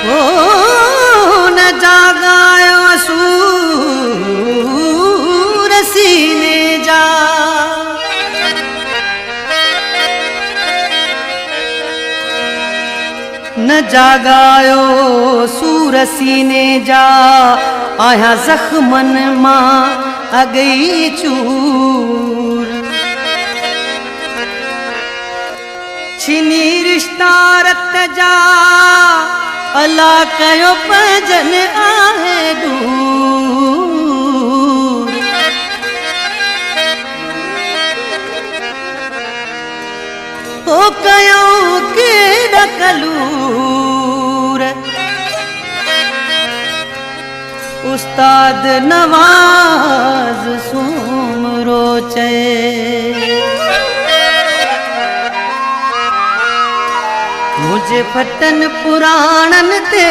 ओ न जागायो सूर सीने जा, न जागायो सूर सीने जा, आया जख्मन मां अगई चूर। छिनी रिश्ता रत जा, अला कयो पजन आहे दूर। ओ कयो केड़ा कलूर, उस्ताद नवाज सुमरो चए। मुझे फटन पुराणन ते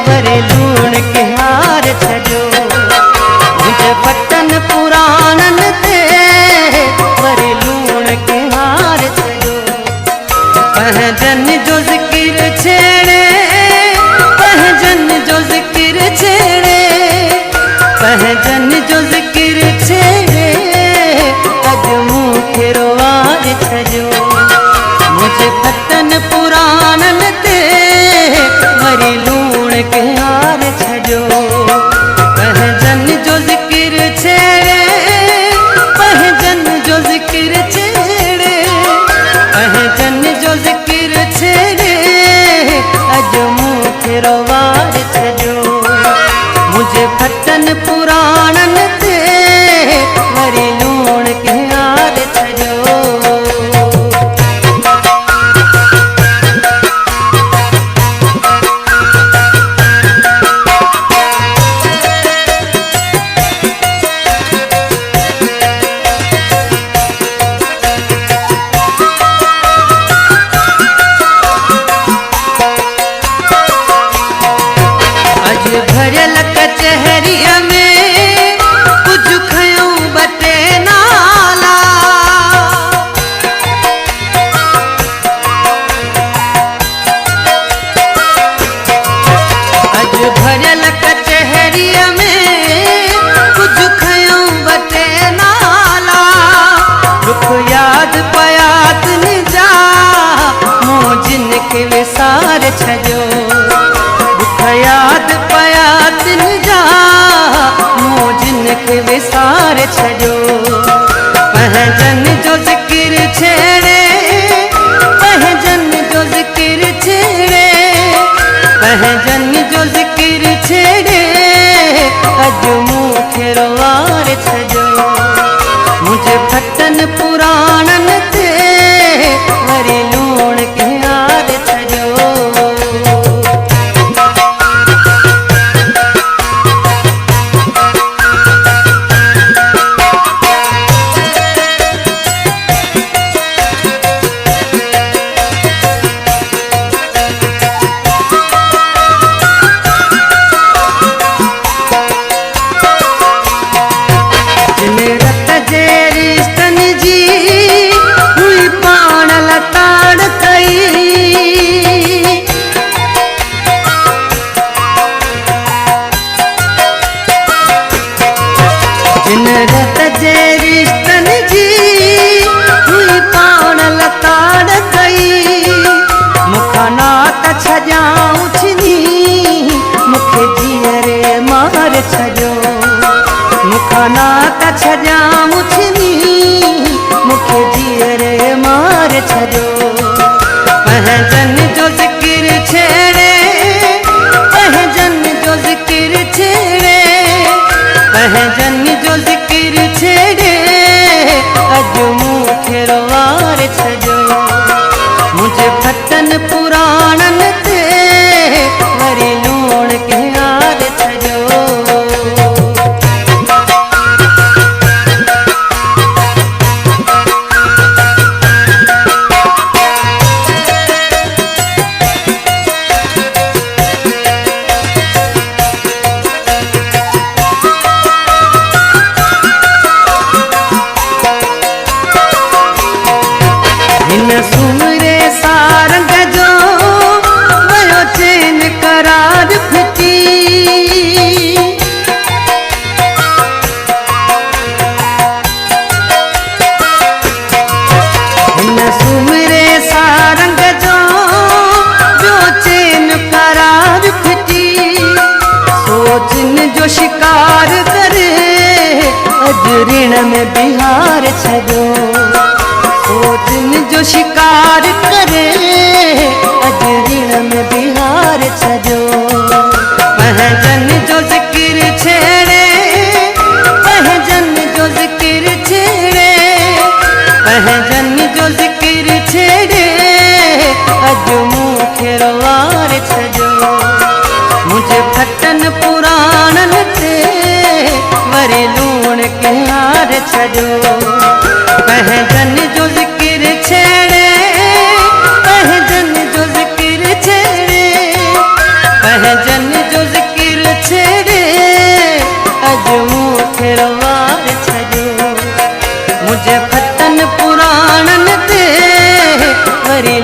वरे लूण के हार छजो। मुझे फटन पुराणन ते वरे लूण के हार छजो। पहजन जो जिक्र छेड़े, पहजन जो जिक्र छेड़े, पहजन जो जिक्र छेड़े, अज मूंखे रोवार छजो। मुझे फटन पुराणन ते वरी लूण के हार छजो। पहजन जो जिक्र छेड़े, पहजन जो जिक्र छेड़े, पहजन जो जिक्र छेड़े, अज मूंखे रोवार छजो। मुझे फटन पुराणन ते वरी लूण के हार छजो। भरियल कचहरीअ में कुछ खयूं बटे नाला। अज भरियल कचहरीअ में कुछ खयूं बटे नाला। दुख याद पयात जा, मूं जिन के विसार छजो। दुख याद पयात जा, मूं जिन के विसार छजो। पहजन जो जिक्र छेड़े, पहजन जो जिक्र छेड़े, पहजन जो जिक्र छेड़े, अज मूंखे रोवार छजो। मुझे फटन पुराणन ते वरी लूण के हार छजो। जिन रत जे रिश्तन जी हुई पाण लताड़ कई। मुखा नात छजाऊं छिनी, मुखे जीअरे मार छजो। मुखा नात छजाऊं छिनी, मुखे जीअरे मार छजो। पहजन जो जिक्र छेड़े, पहजन जो जिक्र छेड़े, पहजन जो जिक्र छेड़े, अज मूंखे रोवार छजो। मुझे फटन पुराणन ते वरी लूण के हार छजो। छॾो। ओ दिन जो शिकार करे अॼु ऋण में बिहार छॾो। पंहिंजन जो ज़िक्र छेड़े, पंहिंजन जो ज़िक्र छेड़े, पंहिंजन जो ज़िक्र छेड़े अॼु मूंखे रवार छॾो। मुझे फटन पुराणन ते वरी लूण के हार छॾो। पंहिंजन जो ज़िक्र छेड़े, पंहिंजन जो ज़िक्र छेड़े, पंहिंजन जो ज़िक्र छेड़े अॼु मूंखे रवार छॾो। मुझे फटन पुराणन ते वरी